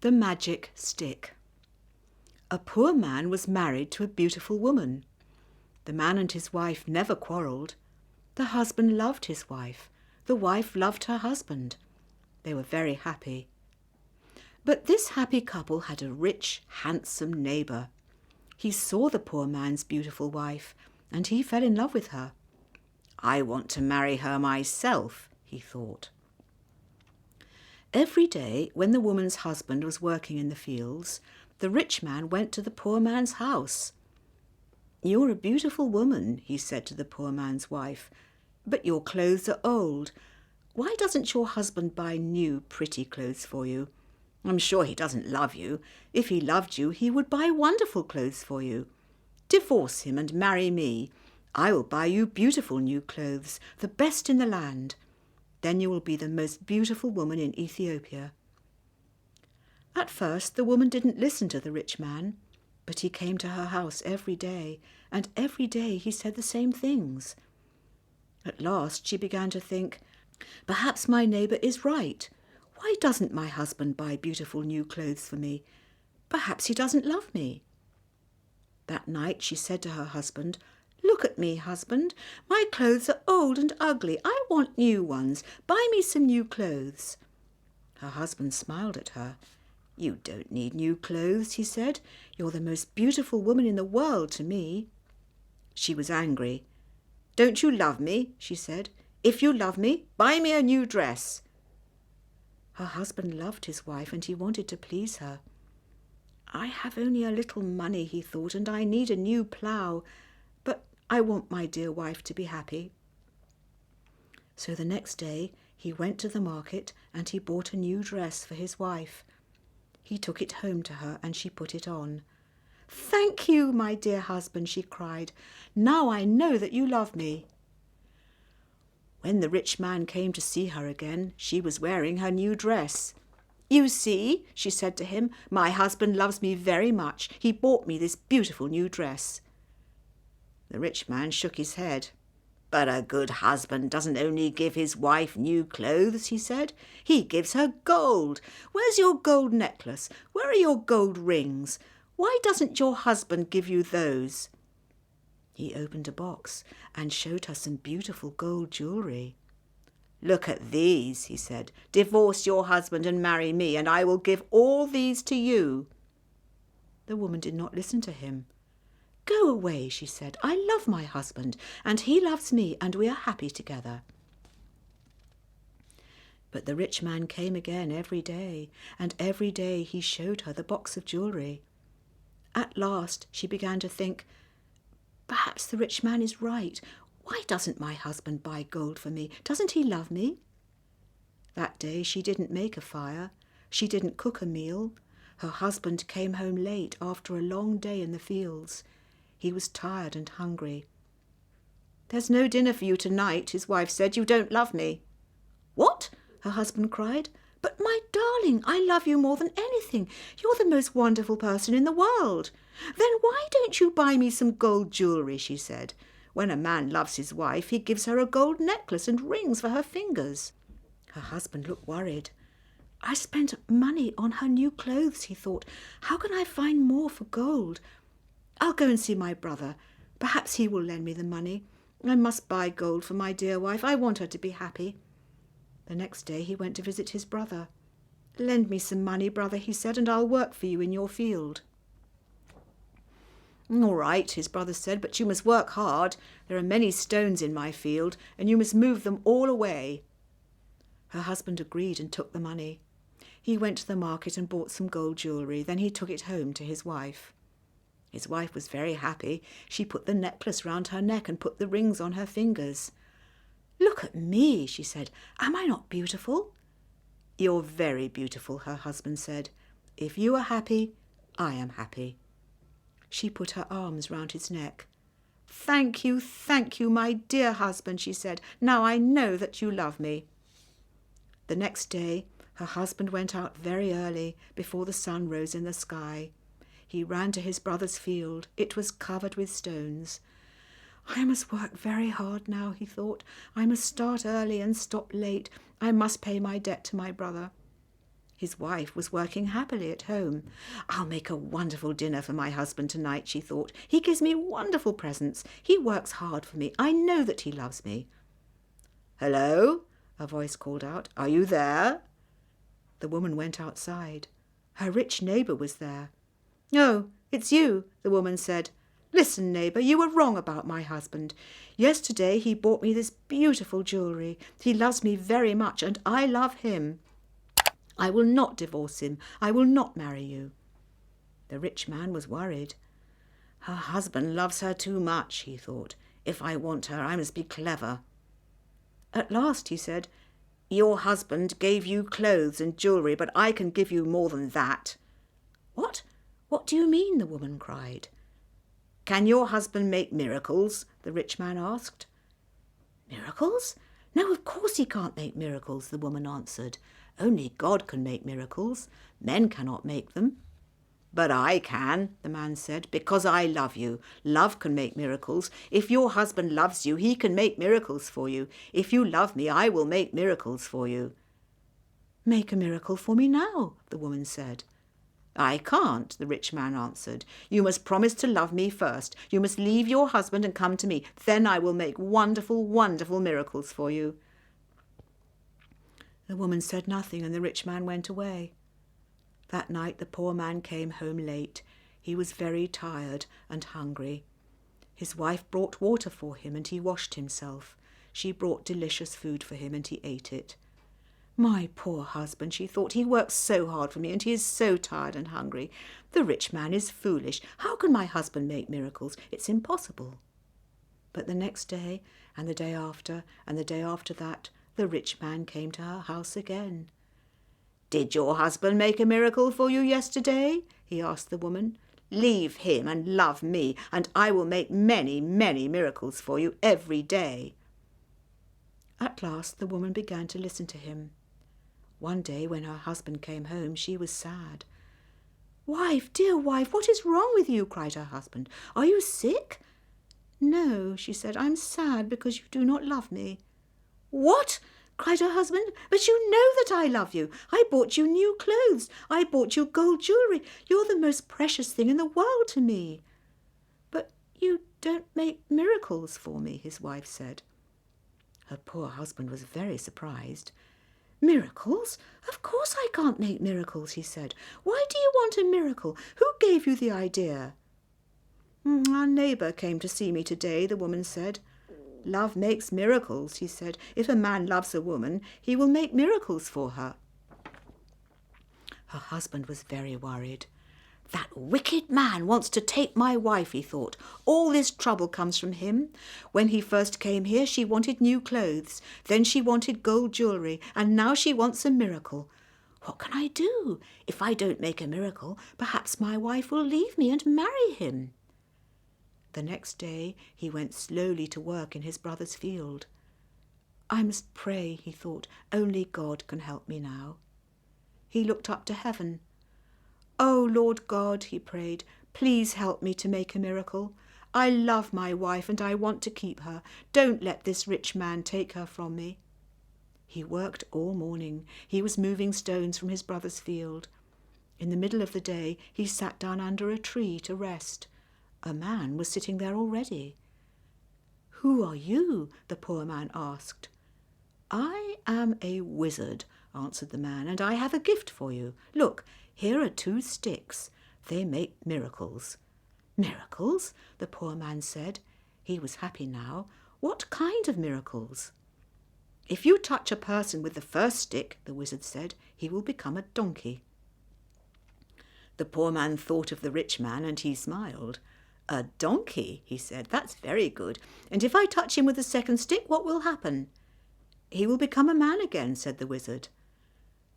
The magic stick. A poor man was married to a beautiful woman. The man and his wife never quarrelled. The husband loved his wife. The wife loved her husband. They were very happy. But this happy couple had a rich, handsome neighbour. He saw the poor man's beautiful wife, and he fell in love with her. "I want to marry her myself," he thought. Every day, when the woman's husband was working in the fields, the rich man went to the poor man's house. "You're a beautiful woman," he said to the poor man's wife, "but your clothes are old. Why doesn't your husband buy new, pretty clothes for you? I'm sure he doesn't love you. If he loved you, he would buy wonderful clothes for you. Divorce him and marry me. I will buy you beautiful new clothes, the best in the land. Then you will be the most beautiful woman in Ethiopia." At first the woman didn't listen to the rich man, but he came to her house every day, and every day he said the same things. At last she began to think, "Perhaps my neighbour is right. Why doesn't my husband buy beautiful new clothes for me? Perhaps he doesn't love me." That night she said to her husband, "Look at me, husband. My clothes are old and ugly. I want new ones. Buy me some new clothes." Her husband smiled at her. "You don't need new clothes," he said. "You're the most beautiful woman in the world to me." She was angry. "Don't you love me?" she said. "If you love me, buy me a new dress." Her husband loved his wife and he wanted to please her. "I have only a little money," he thought, "and I need a new plough. But I want my dear wife to be happy." So the next day he went to the market and he bought a new dress for his wife. He took it home to her and she put it on. "Thank you, my dear husband," she cried. "Now I know that you love me." When the rich man came to see her again, she was wearing her new dress. "You see," she said to him, "my husband loves me very much. He bought me this beautiful new dress." The rich man shook his head. "But a good husband doesn't only give his wife new clothes," he said. "He gives her gold. Where's your gold necklace? Where are your gold rings? Why doesn't your husband give you those?" He opened a box and showed her some beautiful gold jewellery. "Look at these," he said. "Divorce your husband and marry me, and I will give all these to you." The woman did not listen to him. "Go away," she said. "I love my husband, and he loves me, and we are happy together." But the rich man came again every day, and every day he showed her the box of jewellery. At last she began to think, "Perhaps the rich man is right. Why doesn't my husband buy gold for me? Doesn't he love me?" That day she didn't make a fire. She didn't cook a meal. Her husband came home late after a long day in the fields. He was tired and hungry. "There's no dinner for you tonight," his wife said. "You don't love me." "What?" her husband cried. "But my darling, I love you more than anything. You're the most wonderful person in the world." "Then why don't you buy me some gold jewellery?" she said. "When a man loves his wife, he gives her a gold necklace and rings for her fingers." Her husband looked worried. "I spent money on her new clothes," he thought. "How can I find more for gold? I'll go and see my brother. Perhaps he will lend me the money. I must buy gold for my dear wife. I want her to be happy." The next day he went to visit his brother. "Lend me some money, brother," he said, "and I'll work for you in your field." "All right," his brother said, "but you must work hard. There are many stones in my field, and you must move them all away." Her husband agreed and took the money. He went to the market and bought some gold jewellery. Then he took it home to his wife. His wife was very happy. She put the necklace round her neck and put the rings on her fingers. "Look at me," she said. "Am I not beautiful?" "You're very beautiful," her husband said. "If you are happy, I am happy." She put her arms round his neck. thank you, my dear husband," she said. "Now I know that you love me." The next day her husband went out very early, before the sun rose in the sky. He ran to his brother's field. It was covered with stones. "I must work very hard now," he thought. "I must start early and stop late. I must pay my debt to my brother." His wife was working happily at home. "I'll make a wonderful dinner for my husband tonight," she thought. "He gives me wonderful presents. He works hard for me. I know that he loves me." "Hello," a voice called out. "Are you there?" The woman went outside. Her rich neighbour was there. "Oh, it's you," the woman said. "Listen, neighbour, you were wrong about my husband. Yesterday he bought me this beautiful jewellery. He loves me very much, and I love him. I will not divorce him. I will not marry you." The rich man was worried. "Her husband loves her too much," he thought. "If I want her, I must be clever." At last he said, "Your husband gave you clothes and jewellery, but I can give you more than that." "What? What do you mean?" the woman cried. "Can your husband make miracles?" the rich man asked. "Miracles? No, of course he can't make miracles," the woman answered. "Only God can make miracles. Men cannot make them." "But I can," the man said, "because I love you. Love can make miracles. If your husband loves you, he can make miracles for you. If you love me, I will make miracles for you." "Make a miracle for me now," the woman said. "I can't," the rich man answered. "You must promise to love me first. You must leave your husband and come to me. Then I will make wonderful, wonderful miracles for you." The woman said nothing, and the rich man went away. That night the poor man came home late. He was very tired and hungry. His wife brought water for him, and he washed himself. She brought delicious food for him, and he ate it. "My poor husband," she thought, "he works so hard for me, and he is so tired and hungry. The rich man is foolish. How can my husband make miracles? It's impossible." But the next day, and the day after, and the day after that, the rich man came to her house again. "Did your husband make a miracle for you yesterday?" he asked the woman. "Leave him and love me, and I will make many, many miracles for you every day." At last the woman began to listen to him. One day when her husband came home, she was sad. "Wife, dear wife, what is wrong with you?" cried her husband. "Are you sick?" "No," she said, "I'm sad because you do not love me." "What?" cried her husband. "But you know that I love you. I bought you new clothes. I bought you gold jewellery. You're the most precious thing in the world to me." "But you don't make miracles for me," his wife said. Her poor husband was very surprised. "Miracles? Of course I can't make miracles," he said. "Why do you want a miracle? Who gave you the idea?" "Our neighbour came to see me today," the woman said. "Love makes miracles," he said. "If a man loves a woman, he will make miracles for her." Her husband was very worried. "That wicked man wants to take my wife," he thought. "All this trouble comes from him. When he first came here, she wanted new clothes. Then she wanted gold jewellery, and now she wants a miracle. What can I do? If I don't make a miracle, perhaps my wife will leave me and marry him." The next day he went slowly to work in his brother's field. "I must pray," he thought. "Only God can help me now." He looked up to heaven. "Oh, Lord God," he prayed, "please help me to make a miracle. I love my wife and I want to keep her. Don't let this rich man take her from me." He worked all morning. He was moving stones from his brother's field. In the middle of the day he sat down under a tree to rest. A man was sitting there already. "Who are you?" the poor man asked. "I am a wizard," answered the man, "and I have a gift for you. Look, here are 2 sticks. They make miracles." "Miracles?" the poor man said. He was happy now. "What kind of miracles?" "If you touch a person with the first stick," the wizard said, "he will become a donkey." The poor man thought of the rich man and he smiled. "A donkey," he said. "That's very good. And if I touch him with the second stick, what will happen?" "He will become a man again," said the wizard.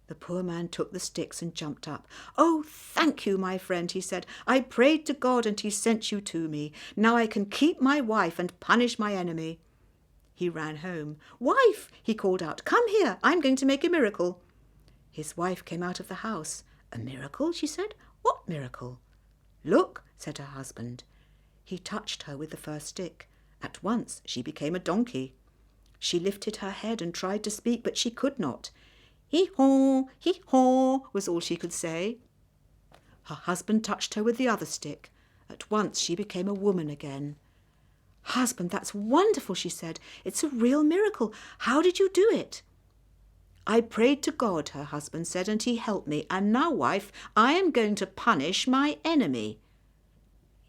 The poor man took the sticks and jumped up. "Oh, thank you, my friend," he said. "I prayed to God and he sent you to me. Now I can keep my wife and punish my enemy." He ran home. "Wife," he called out, "come here. I'm going to make a miracle." His wife came out of the house. "A miracle?" she said. "What miracle?" "Look," said her husband. He touched her with the first stick. At once she became a donkey. She lifted her head and tried to speak, but she could not. Hee-haw, was all she could say. Her husband touched her with the other stick. At once she became a woman again. Husband, that's wonderful, she said. It's a real miracle. How did you do it? I prayed to God, her husband said, and he helped me. And now, wife, I am going to punish my enemy.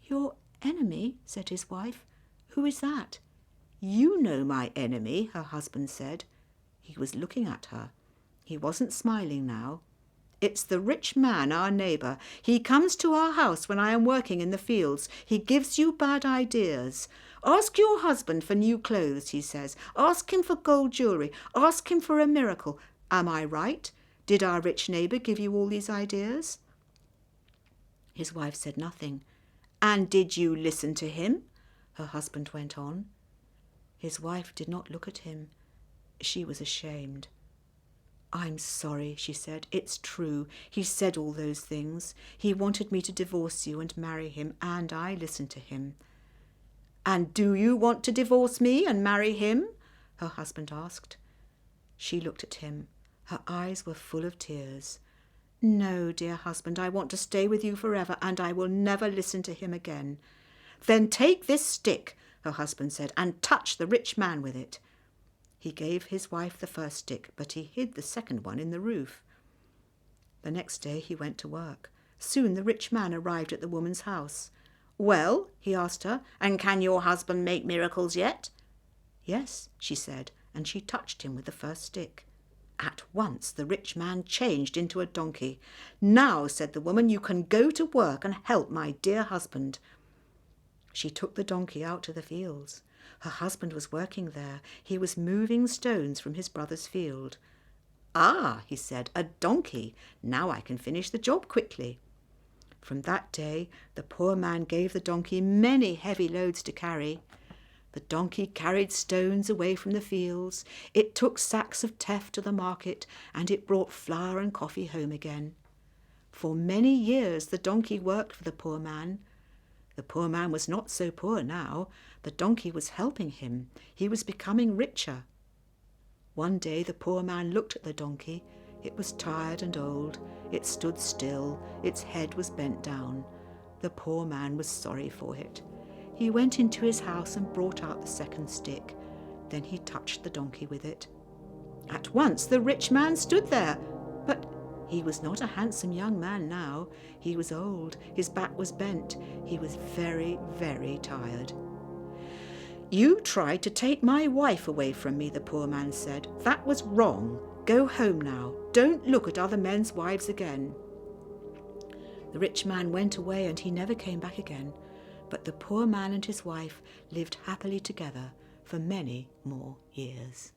Your enemy? Said his wife. Who is that? You know my enemy, her husband said. He was looking at her. He wasn't smiling now. It's the rich man, our neighbour. He comes to our house when I am working in the fields. He gives you bad ideas. Ask your husband for new clothes, he says. Ask him for gold jewellery. Ask him for a miracle. Am I right? Did our rich neighbour give you all these ideas? His wife said nothing. And did you listen to him? Her husband went on. His wife did not look at him. She was ashamed. I'm sorry, she said. It's true. He said all those things. He wanted me to divorce you and marry him, and I listened to him. And do you want to divorce me and marry him? Her husband asked. She looked at him. Her eyes were full of tears. No, dear husband, I want to stay with you forever, and I will never listen to him again. Then take this stick, her husband said, and touch the rich man with it. He gave his wife the first stick, but he hid the second one in the roof. The next day he went to work. Soon the rich man arrived at the woman's house. Well, he asked her, and can your husband make miracles yet? Yes, she said, and she touched him with the first stick. At once the rich man changed into a donkey. Now, said the woman, you can go to work and help my dear husband. She took the donkey out to the fields. Her husband was working there. He was moving stones from his brother's field. Ah, he said, a donkey. Now I can finish the job quickly. From that day, the poor man gave the donkey many heavy loads to carry. The donkey carried stones away from the fields. It took sacks of teff to the market, and it brought flour and coffee home again. For many years the donkey worked for the poor man. The poor man was not so poor now. The donkey was helping him. He was becoming richer. One day the poor man looked at the donkey. It was tired and old. It stood still. Its head was bent down. The poor man was sorry for it. He went into his house and brought out the second stick. Then he touched the donkey with it. At once the rich man stood there, but he was not a handsome young man now. He was old. His back was bent. He was very, very tired. You tried to take my wife away from me, the poor man said. That was wrong. Go home now. Don't look at other men's wives again. The rich man went away and he never came back again. But the poor man and his wife lived happily together for many more years.